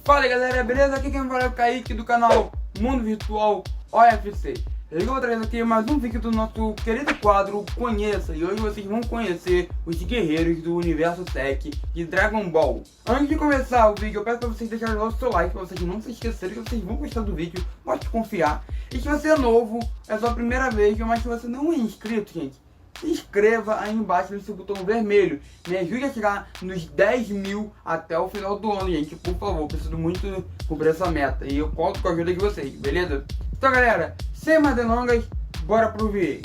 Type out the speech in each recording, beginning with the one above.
Fala galera, beleza? Aqui quem fala é o Kaique do canal Mundo Virtual OFC. Eu vou trazer aqui mais um vídeo do nosso querido quadro Conheça. E hoje vocês vão conhecer os guerreiros do universo Tech de Dragon Ball. Antes de começar o vídeo, eu peço para vocês deixarem o seu like, para vocês não se esquecerem que vocês vão gostar do vídeo, pode confiar. E se você é novo, é sua primeira vez, mas se você não é inscrito, gente, se inscreva aí embaixo nesse botão vermelho. Me ajude a chegar nos 10 mil até o final do ano, gente. Por favor, preciso muito cumprir essa meta. E eu conto com a ajuda de vocês, beleza? Então, galera, sem mais delongas, bora pro vídeo.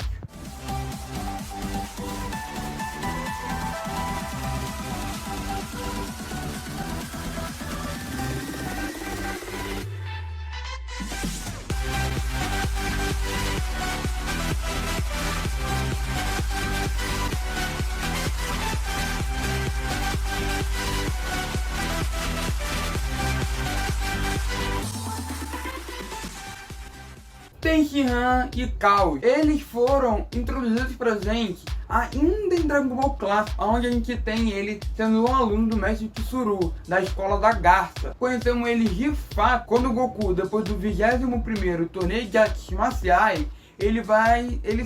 Tenshinhan e Caos, eles foram introduzidos pra gente ainda em Dragon Ball Clássico, onde a gente tem ele sendo um aluno do mestre Tsuru, da escola da Garça. Conhecemos ele de fato quando o Goku, depois do 21º torneio de artes marciais, ele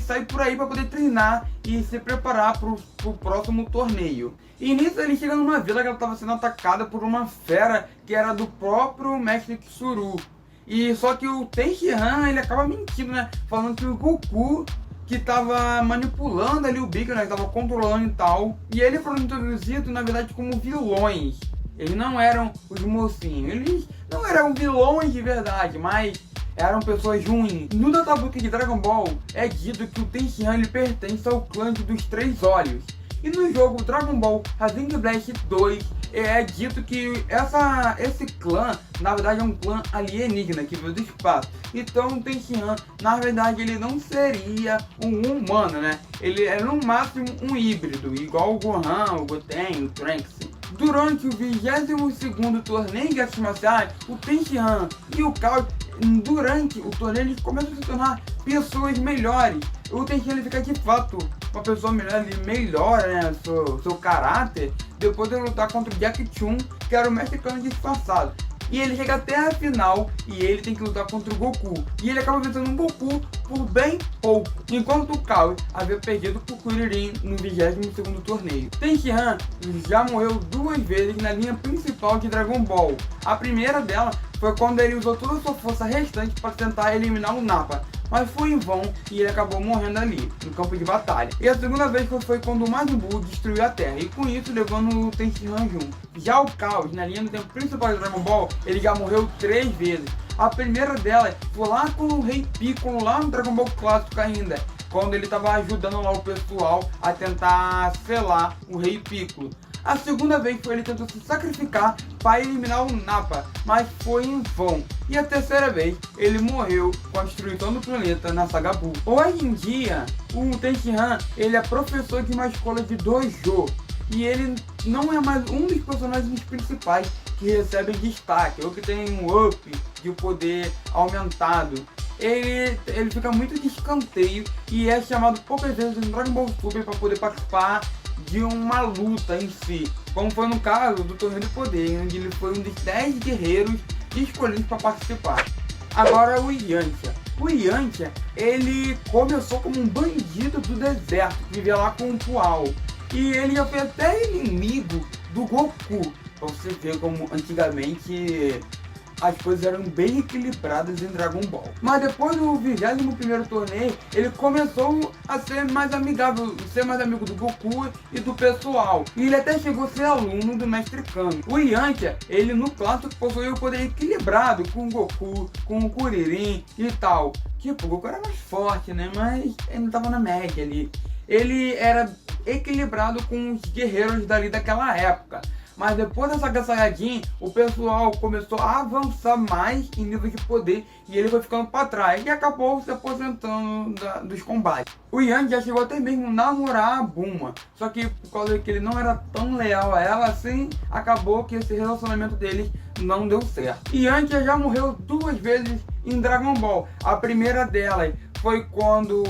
sai por aí para poder treinar e se preparar pro próximo torneio. E nisso ele chega numa vila que ela estava sendo atacada por uma fera que era do próprio mestre Tsuru. E só que o Tenshinhan, ele acaba mentindo, né? Falando que o Goku que tava manipulando ali o Big, né? Que tava controlando e tal. E eles foram introduzidos, na verdade, como vilões. Eles não eram os mocinhos. Eles não eram vilões de verdade, mas eram pessoas ruins. No databook de Dragon Ball, é dito que o Tenshinhan, ele pertence ao clã dos Três Olhos. E no jogo Dragon Ball Rising Blast 2, é dito que esse clã, na verdade, é um clã alienígena que veio do espaço. Então o Tenshinhan, na verdade, ele não seria um humano, né? Ele é no máximo um híbrido, igual o Gohan, o Goten, o Trunks. Durante o 22º torneio de artes marciais, o Tenshinhan e o Caos, durante o torneio, eles começam a se tornar pessoas melhores. O Tenshinhan, ele fica de fato uma pessoa melhor, ele melhora, né, seu caráter depois de lutar contra o Jack Chun, que era o mestre Kami disfarçado. E ele chega até a final e ele tem que lutar contra o Goku. E ele acaba vencendo o Goku por bem pouco, enquanto o Caos havia perdido pro Kuririn no 22º torneio. Tenshinhan já morreu 2 vezes na linha principal de Dragon Ball. A primeira dela foi quando ele usou toda a sua força restante para tentar eliminar o Nappa, mas foi em vão e ele acabou morrendo ali, no campo de batalha. E a segunda vez foi quando o Majin Buu destruiu a Terra, e com isso levando o Tenshinhan junto. Já o Caos, na linha do tempo principal de Dragon Ball, ele já morreu 3 vezes. A primeira dela foi lá com o Rei Piccolo, lá no Dragon Ball Clássico ainda, quando ele estava ajudando lá o pessoal a tentar selar o Rei Piccolo. A segunda vez foi ele tentou se sacrificar para eliminar o Nappa, mas foi em vão. E a terceira vez ele morreu com a destruição do planeta na saga Buu. Hoje em dia, o Tenshinhan, ele é professor de uma escola de dojo. E ele não é mais um dos personagens principais que recebem destaque, ou que tem um up de poder aumentado. Ele fica muito de escanteio e é chamado poucas vezes no Dragon Ball Super para poder participar de uma luta em si, como foi no caso do Torneio do Poder, onde ele foi um dos 10 guerreiros escolhidos para participar. Agora o Yantia. O Yantia, ele começou como um bandido do deserto, que vivia lá com o Pual. E ele já foi até inimigo do Goku, pra você ver como antigamente as coisas eram bem equilibradas em Dragon Ball. Mas depois do 21º torneio, ele começou a ser mais amigável, ser mais amigo do Goku e do pessoal. E ele até chegou a ser aluno do Mestre Kami. O Yantia, ele no clássico possuía o poder equilibrado com o Goku, com o Kuririn e tal. Tipo, o Goku era mais forte, né? Mas ele não tava na média ali. Ele era equilibrado com os guerreiros dali daquela época. Mas depois dessa Saga Saiyajin, o pessoal começou a avançar mais em nível de poder e ele foi ficando para trás e acabou se aposentando dos combates. O Yantia já chegou até mesmo a namorar a Bulma, só que por causa que ele não era tão leal a ela assim, acabou que esse relacionamento deles não deu certo. E Yantia já morreu 2 vezes em Dragon Ball. A primeira delas foi quando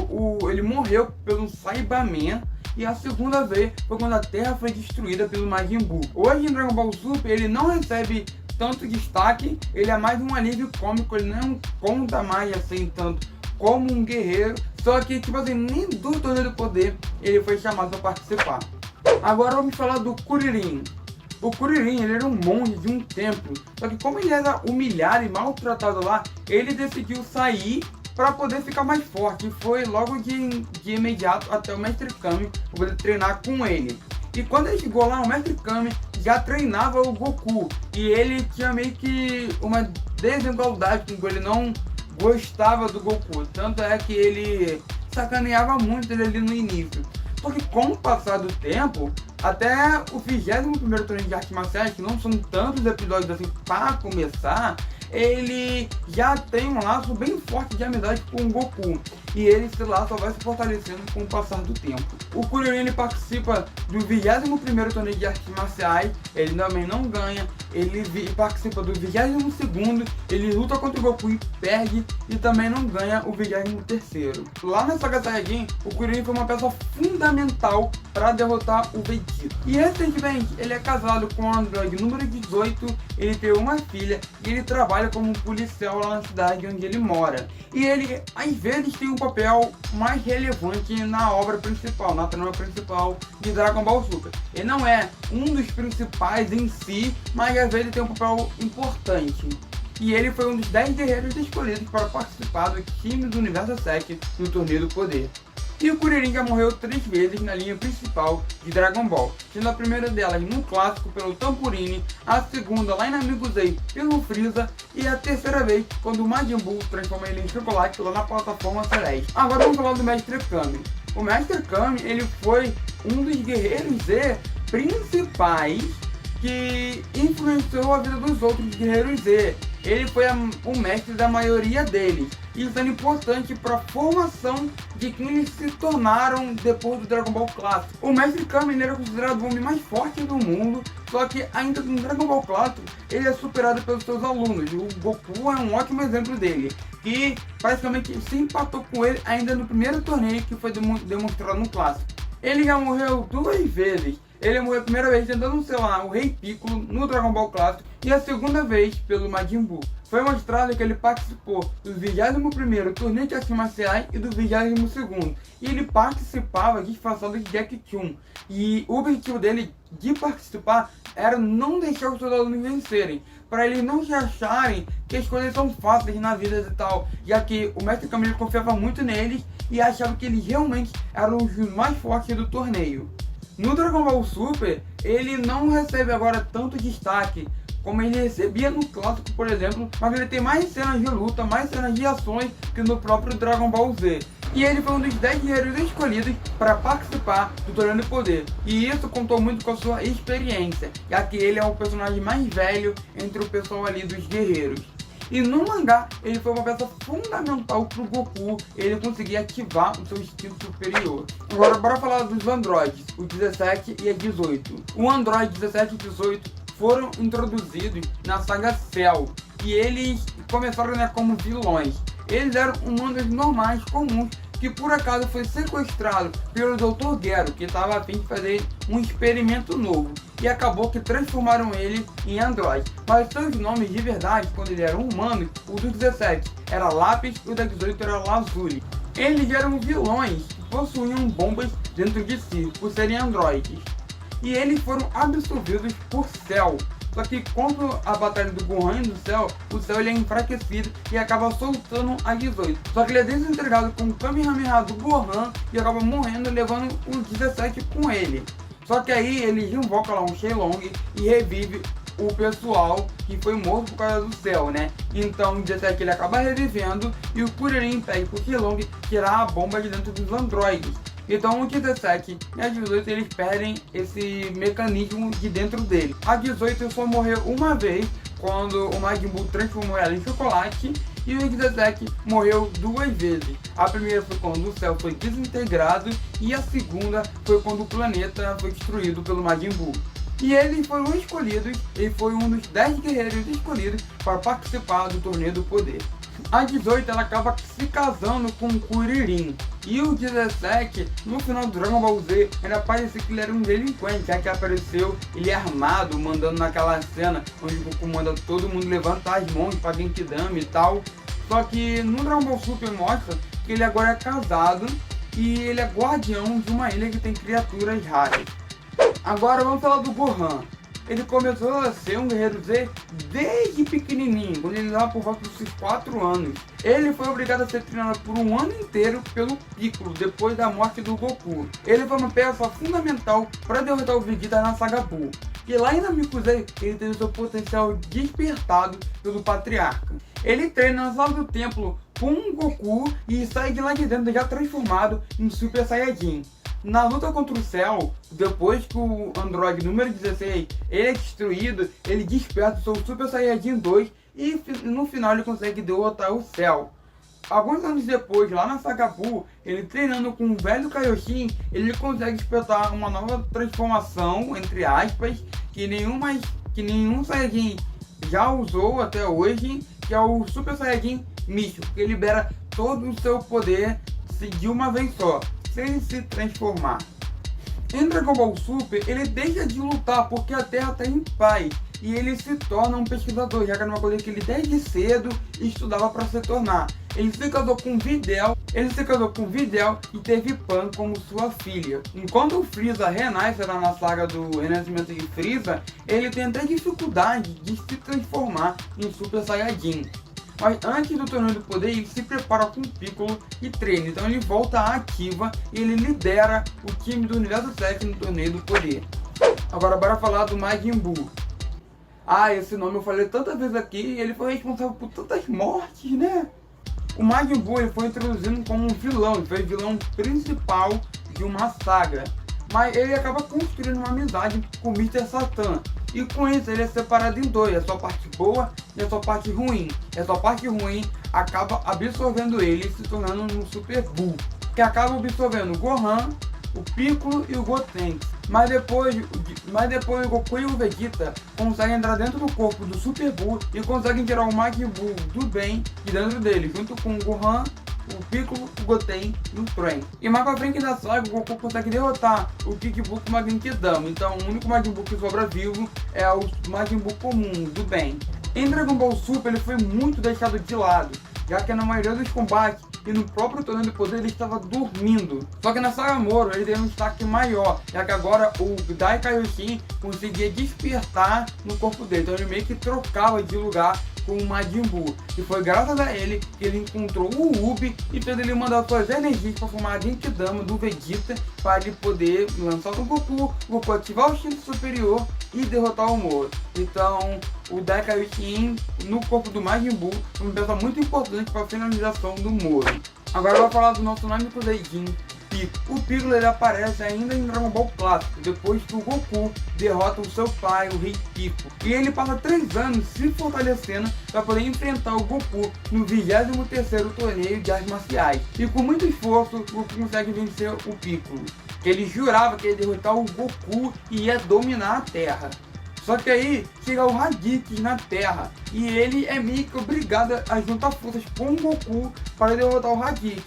ele morreu pelo Saibaman. E a segunda vez foi quando a Terra foi destruída pelo Majin Buu. Hoje em Dragon Ball Super ele não recebe tanto destaque, ele é mais um alívio cômico, ele não conta mais assim tanto como um guerreiro, só que tipo assim, nem do Torneio do Poder ele foi chamado para participar. Agora vamos falar do Kuririn. O Kuririn, ele era um monge de um templo, só que como ele era humilhado e maltratado lá, ele decidiu sair para poder ficar mais forte, e foi logo de imediato até o Mestre Kami para poder treinar com ele. E quando ele chegou lá, o Mestre Kami já treinava o Goku, e ele tinha meio que uma desigualdade com ele, não gostava do Goku, tanto é que ele sacaneava muito ele ali no início. Porque com o passar do tempo, até o 21º torneio de artes marciais, que não são tantos episódios assim para começar, ele já tem um laço bem forte de amizade com o Goku. E esse laço vai se fortalecendo com o passar do tempo. O Kuririn participa do 21º torneio de artes marciais, ele também não ganha. Ele participa do 22º, ele luta contra o Goku e perde, e também não ganha o 23º. Lá na Saga Saiyajin, o Kuririn foi uma peça fundamental para derrotar o Vegeta. E recentemente, ele é casado com o androide número 18, ele tem uma filha e ele trabalha como um policial lá na cidade onde ele mora. E ele, às vezes, tem um papel mais relevante na obra principal, na trama principal de Dragon Ball Super. Ele não é um dos principais em si, mas às vezes tem um papel importante. E ele foi um dos 10 guerreiros escolhidos para participar do time do Universo 7 no Torneio do Poder. E o Kuririn já morreu 3 vezes na linha principal de Dragon Ball, sendo a primeira delas no clássico pelo Tamporini, a segunda lá em Amigo Z pelo Freeza, e a terceira vez quando o Majin Buu transforma ele em chocolate lá na plataforma Celeste. Agora vamos falar do Mestre Kami. O Mestre Kami, ele foi um dos guerreiros Z principais que influenciou a vida dos outros guerreiros Z. Ele foi o mestre da maioria deles. Isso é importante para a formação de quem eles se tornaram depois do Dragon Ball Clássico. O Mestre Kami era considerado o homem mais forte do mundo, só que ainda no Dragon Ball Clássico ele é superado pelos seus alunos. O Goku é um ótimo exemplo dele, que praticamente se empatou com ele ainda no primeiro torneio que foi demonstrado no Clássico. Ele já morreu 2 vezes. Ele morreu a primeira vez tentando selar o Rei Piccolo no Dragon Ball Clássico e a segunda vez pelo Majin Buu. Foi mostrado que ele participou do 21º Torneio de Artes Marciais e do 22º. E ele participava disfarçado de Jack Chun. E o objetivo dele de participar era não deixar os seus alunos vencerem, para eles não se acharem que as coisas são fáceis na vida e tal, já que o Mestre Kami confiava muito neles e achava que eles realmente eram os mais fortes do torneio. No Dragon Ball Super, ele não recebe agora tanto destaque como ele recebia no clássico, por exemplo, mas ele tem mais cenas de luta, mais cenas de ações que no próprio Dragon Ball Z. E ele foi um dos 10 guerreiros escolhidos para participar do Torneio do Poder. E isso contou muito com a sua experiência, já que ele é o personagem mais velho entre o pessoal ali dos guerreiros. E no mangá, ele foi uma peça fundamental para o Goku ele conseguir ativar o seu instinto superior. Agora, bora falar dos androides, o 17 e a 18. O androide 17 e 18 foram introduzidos na saga Cell, e eles começaram como vilões. Eles eram humanos normais, comuns, que por acaso foi sequestrado pelo Dr. Gero, que estava a fim de fazer um experimento novo, e acabou que transformaram ele em androide. Mas seus nomes de verdade, quando ele era humano, o do 17 era Lápis e o da 18 era Lazuli. Eles eram vilões que possuíam bombas dentro de si, por serem androides. E eles foram absorvidos por Cell. Só que quando a batalha do Gohan e do Cell, o Cell ele é enfraquecido e acaba soltando a 18. Só que ele é desintegrado com o Kamehameha do Gohan e acaba morrendo, levando o 17 com ele. Só que aí ele invoca lá um Shenlong e revive o pessoal que foi morto por causa do Cell, né? Então o 17 ele acaba revivendo e o Kuririn pede pro Shenlong tirar a bomba de dentro dos androides. Então o 17 e a 18 eles perdem esse mecanismo de dentro dele. A 18 só morreu uma vez, quando o Majin Buu transformou ela em chocolate, e o 17 morreu 2 vezes. A primeira foi quando o Cell foi desintegrado e a segunda foi quando o planeta foi destruído pelo Majin Buu. E eles foram escolhidos, ele foi um dos 10 guerreiros escolhidos para participar do Torneio do Poder. A 18 ela acaba se casando com o Kuririn. E o 17, no final do Dragon Ball Z, ainda parecia que ele era um delinquente, já que apareceu ele armado, mandando naquela cena onde o Goku manda todo mundo levantar as mãos pra Genkidama e tal. Só que no Dragon Ball Super mostra que ele agora é casado e ele é guardião de uma ilha que tem criaturas raras. Agora vamos falar do Gohan. Ele começou a ser um guerreiro Z desde pequenininho, quando ele estava por volta dos 4 anos. Ele foi obrigado a ser treinado por um ano inteiro pelo Piccolo, depois da morte do Goku. Ele foi uma peça fundamental para derrotar o Vegeta na saga Buu. E lá em Namek Z, ele teve seu potencial despertado pelo Patriarca. Ele treina na sala do templo com o Goku e sai de lá de dentro já transformado em Super Saiyajin. Na luta contra o Cell, depois que o Android número 16 ele é destruído, ele desperta o seu Super Saiyajin 2 e no final ele consegue derrotar o Cell. Alguns anos depois, lá na saga Buu, ele treinando com o velho Kaioshin, ele consegue despertar uma nova transformação, entre aspas, que nenhum Saiyajin já usou até hoje, que é o Super Saiyajin Místico, que libera todo o seu poder de uma vez só, sem se transformar. Em Dragon Ball Super, ele deixa de lutar porque a Terra está em paz e ele se torna um pesquisador, já que era uma coisa que ele desde cedo estudava para se tornar. Ele se casou com Videl e teve Pan como sua filha. Enquanto o Freeza renasce lá na saga do Renascimento de Freeza, ele tem até dificuldade de se transformar em Super Saiyajin. Mas antes do Torneio do Poder, ele se prepara com o Piccolo e treina. Então ele volta à ativa e ele lidera o time do Universo 7 no Torneio do Poder. Agora bora falar do Majin Buu. Esse nome eu falei tantas vezes aqui e ele foi responsável por tantas mortes, né? O Majin Buu ele foi introduzido como um vilão, ele foi vilão principal de uma saga. Mas ele acaba construindo uma amizade com o Mr. Satan. E com isso ele é separado em dois, a sua parte boa e a sua parte ruim. E a sua parte ruim acaba absorvendo ele e se tornando um Super Buu, que acaba absorvendo o Gohan, o Piccolo e o Gotenks. Mas depois o Goku e o Vegeta conseguem entrar dentro do corpo do Super Buu e conseguem tirar o Majin Buu do bem de dentro dele, junto com o Gohan, o Piccolo, o Goten e o Trunks. E mais pra frente da saga, o Goku consegue derrotar o Kid Buu com o Genkidama. Então o único Majin Buu que sobra vivo é o Majin Buu comum, do bem. Em Dragon Ball Super ele foi muito deixado de lado, já que na maioria dos combates e no próprio Torneio do Poder ele estava dormindo. Só que na saga Moro ele teve um destaque maior, já que agora o Dai Kaioshin conseguia despertar no corpo dele. Então ele meio que trocava de lugar com o Majin Buu. E foi graças a ele que ele encontrou o Ubi e fez ele mandar suas energias para formar a Genkidama do Vegeta para ele poder lançar o Goku ativar o instinto superior e derrotar o Moro. Então o Dai Kaioshin no corpo do Majin Buu foi uma peça muito importante para a finalização do Moro. Agora eu vou falar do nosso Namek Z, o Piccolo ele aparece ainda em Dragon Ball Clássico, depois que o Goku derrota o seu pai, o Rei Piccolo. E ele passa 3 anos se fortalecendo para poder enfrentar o Goku no 23º torneio de artes marciais. E com muito esforço, o Goku consegue vencer o Piccolo. Ele jurava que ia derrotar o Goku e ia dominar a Terra. Só que aí chega o Raditz na Terra e ele é meio que obrigado a juntar forças com o Goku para derrotar o Raditz.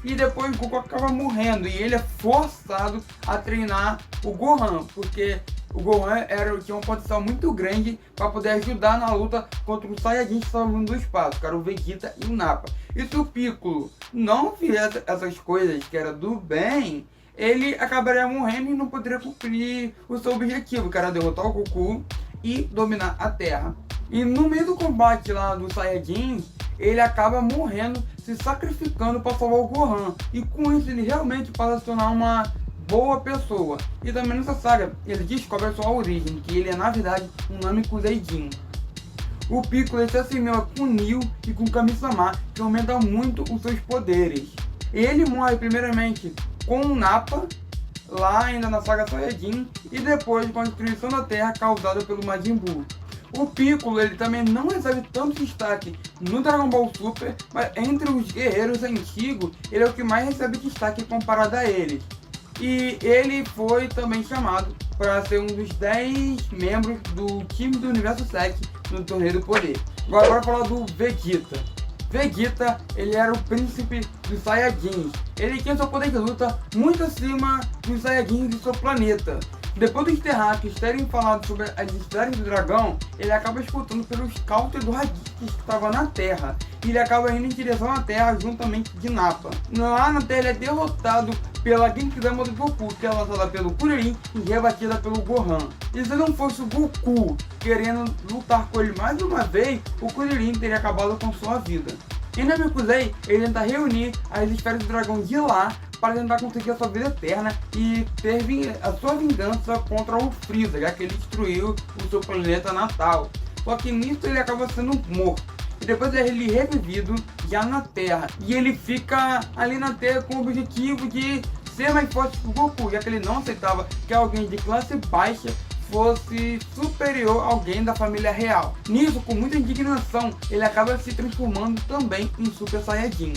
E depois o Goku acaba morrendo e ele é forçado a treinar o Gohan, porque o Gohan tinha um potencial muito grande para poder ajudar na luta contra os Saiyajins que estavam vindo do espaço, que era o Vegeta e o Nappa. E se o Piccolo não fizesse essas coisas que era do bem, ele acabaria morrendo e não poderia cumprir o seu objetivo, que era derrotar o Goku e dominar a Terra. E no meio do combate lá dos Saiyajins, ele acaba morrendo, se sacrificando para salvar o Gohan. E com isso ele realmente passa a se tornar uma boa pessoa. E também nessa saga, ele descobre a sua origem, que ele é na verdade um Namek Z. O Piccolo se assemelha com Neo e com Kami-sama, que aumenta muito os seus poderes. Ele morre primeiramente com o Nappa, lá ainda na saga Saiyajin, e depois com a destruição da Terra causada pelo Majin Buu. O Piccolo ele também não recebe tanto destaque no Dragon Ball Super, mas entre os guerreiros antigos, ele é o que mais recebe destaque comparado a eles. E ele foi também chamado para ser um dos 10 membros do time do Universo 7 no Torneio do Poder. Agora bora falar do Vegeta. Vegeta, ele era o príncipe dos Saiyajins. ele tinha seu poder de luta muito acima dos Saiyajins de seu planeta. Depois dos terráqueos terem falado sobre as esferas do dragão, ele acaba escutando pelos scouts do Raditz que estava na Terra. E ele acaba indo em direção à Terra juntamente de Nappa. Lá na Terra ele é derrotado pela Genkidama do Goku, que é lançada pelo Kuririn e rebatida pelo Gohan. E se não fosse o Goku querendo lutar com ele mais uma vez, o Kuririn teria acabado com sua vida. E na Namekusei, ele tenta reunir as esferas do dragão de lá para tentar conseguir a sua vida eterna e ter a sua vingança contra o Freeza, já que ele destruiu o seu planeta natal. Só que nisso ele acaba sendo morto. E depois ele é revivido já na Terra. E ele fica ali na Terra com o objetivo de ser mais forte que o Goku, já que ele não aceitava que alguém de classe baixa fosse superior a alguém da família real. Nisso, com muita indignação, ele acaba se transformando também em Super Saiyajin.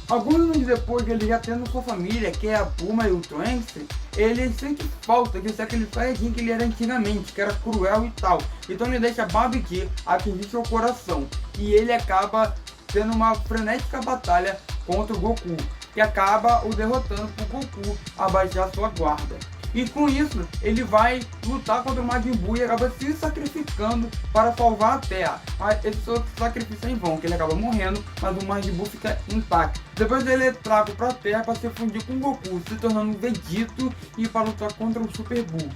Alguns anos depois de ele já tendo sua família, que é a Bulma e o Trunks, ele sente falta de ser aquele Saiyajin que ele era antigamente, que era cruel e tal. Então ele deixa Babidi atingir seu coração. E ele acaba tendo uma frenética batalha contra o Goku, que acaba o derrotando para o Goku abaixar sua guarda. E com isso, ele vai lutar contra o Majin Buu e acaba se sacrificando para salvar a Terra. Mas esse seu sacrifício é em vão, que ele acaba morrendo, mas o Majin Buu fica intacto. Depois ele é trago para a Terra para se fundir com o Goku, se tornando um Vegito e para lutar contra o Super Buu.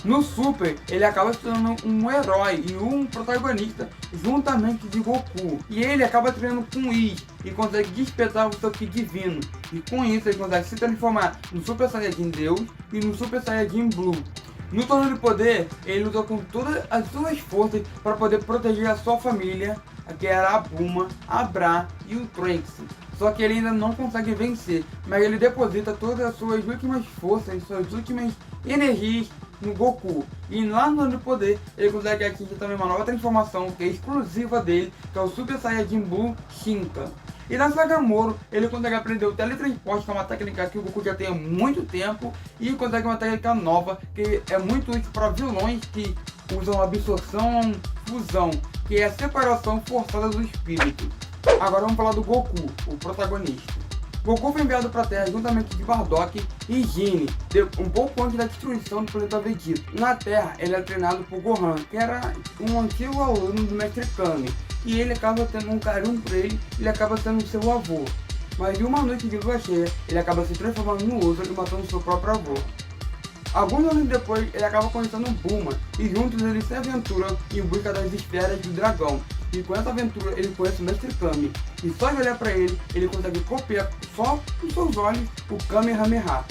No Super, ele acaba se tornando um herói e um protagonista juntamente de Goku. E ele acaba treinando com Whis e consegue despertar o seu Ki divino. E com isso ele consegue se transformar no Super Saiyajin Deus e no Super Saiyajin Blue. No torneio de poder, ele lutou com todas as suas forças para poder proteger a sua família, que era a Bulma, a Bra e o Trunks. Só que ele ainda não consegue vencer, mas ele deposita todas as suas últimas forças, suas últimas energias no Goku. E lá no Torneio de Poder, ele consegue atingir também uma nova transformação que é exclusiva dele, que é o Super Saiyajin Blue Shinka. E na Saga Moro, ele consegue aprender o teletransporte, que é uma técnica que o Goku já tem há muito tempo, e consegue uma técnica nova, que é muito útil para vilões que usam absorção, fusão, que é a separação forçada do espírito. Agora vamos falar do Goku, o protagonista. Goku foi enviado para a Terra juntamente de Bardock e Gine, um pouco antes da destruição do planeta Vegeta. Na Terra, ele é treinado por Gohan, que era um antigo aluno do Mestre Kami, e ele acaba tendo um carinho por ele, ele acaba sendo seu avô. Mas em uma noite de lua cheia, ele acaba se transformando no outro e matando seu próprio avô. Alguns anos depois, ele acaba conhecendo Bulma, e juntos eles se aventuram em busca das esferas do dragão. E com essa aventura ele conhece o Mestre Kami, e só de olhar para ele consegue copiar só com seus olhos o Kamehameha.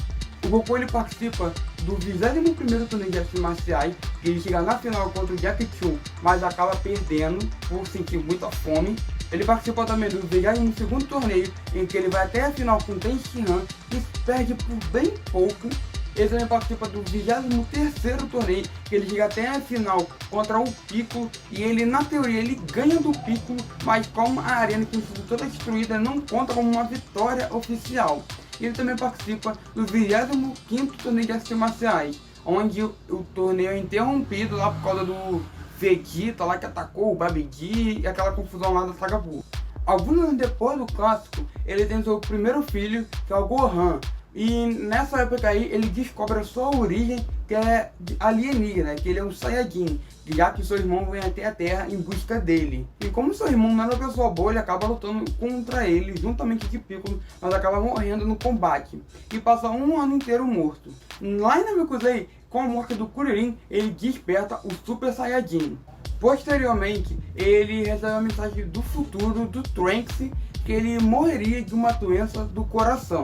O Goku ele participa do 21º torneio de artes marciais, que ele chega na final contra o Jack Chun, mas acaba perdendo por sentir muita fome. Ele participa também do 22º torneio, em que ele vai até a final com Ten Shinhan e perde por bem pouco. Ele também participa do 23º torneio, que ele chega até a final contra o Piccolo, e ele, na teoria, ele ganha do Piccolo, mas como a arena que foi toda destruída não conta como uma vitória oficial. Ele também participa do 25º torneio de artes marciais, onde o torneio é interrompido lá por causa do Vegeta lá que atacou o Babidi e aquela confusão lá da Saga Buu. Alguns anos depois do clássico, ele tem seu primeiro filho, que é o Gohan. E nessa época aí ele descobre a sua origem, que é alienígena, que ele é um Saiyajin, já que seu irmão vem até a Terra em busca dele. E como seu irmão não é uma pessoa boa, ele acaba lutando contra ele, juntamente de Piccolo, mas acaba morrendo no combate. E passa um ano inteiro morto. Lá em Namekusei, com a morte do Kuririn, ele desperta o Super Saiyajin. Posteriormente, ele recebe a mensagem do futuro do Trunks, que ele morreria de uma doença do coração.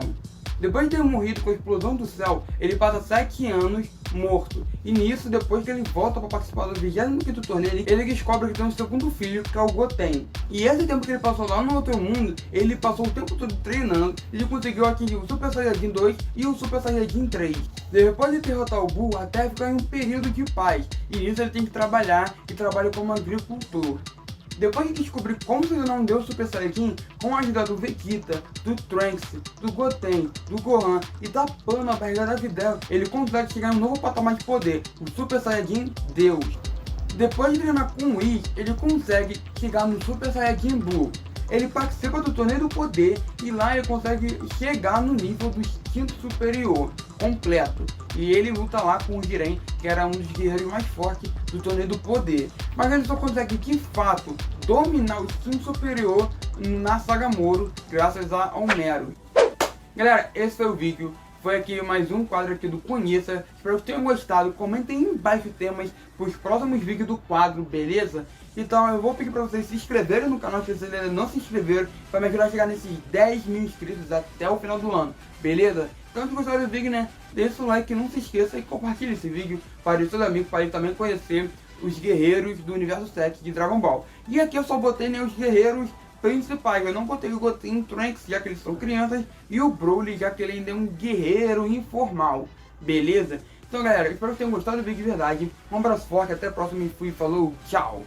Depois de ter morrido com a explosão do céu, ele passa 7 anos morto. E nisso, depois que ele volta para participar do 25º torneio, ele descobre que tem um segundo filho, que é o Goten. E esse tempo que ele passou lá no outro mundo, ele passou o tempo todo treinando, e ele conseguiu atingir o Super Saiyajin 2 e o Super Saiyajin 3. Depois de derrotar o Buu, a Terra fica em um período de paz, e nisso ele tem que trabalhar, e trabalha como agricultor. Depois de descobrir como se tornar um Deus Super Saiyajin, com a ajuda do Vegeta, do Trunks, do Goten, do Gohan e da Pan na barriga da Videl, ele consegue chegar em um novo patamar de poder, o Super Saiyajin Deus. Depois de treinar com o Whis, ele consegue chegar no Super Saiyajin Blue. ele participa do Torneio do Poder e lá ele consegue chegar no nível do instinto superior completo. E ele luta lá com o Jiren, que era um dos guerreiros mais fortes do Torneio do Poder. Mas ele só consegue de fato dominar o instinto superior na saga Moro, graças a Homero. Galera, esse foi o vídeo. Foi aqui mais um quadro aqui do Conheça. Espero que tenham gostado. Comentem aí embaixo temas para os próximos vídeos do quadro, beleza? Então eu vou pedir para vocês se inscreverem no canal se vocês ainda não se inscreveram, para me ajudar a chegar nesses 10 mil inscritos até o final do ano, beleza? Então se gostaram do vídeo, né, deixa o like, não se esqueça e compartilhe esse vídeo para os seus amigos, para eles também conhecer os guerreiros do universo 7 de Dragon Ball. E aqui eu só botei, né, os guerreiros principais, eu não botei o Goten, Trunks, já que eles são crianças, e o Broly, já que ele ainda é um guerreiro informal, beleza? Então galera, espero que tenham gostado do vídeo de verdade, um abraço forte, até a próxima e fui, falou, tchau!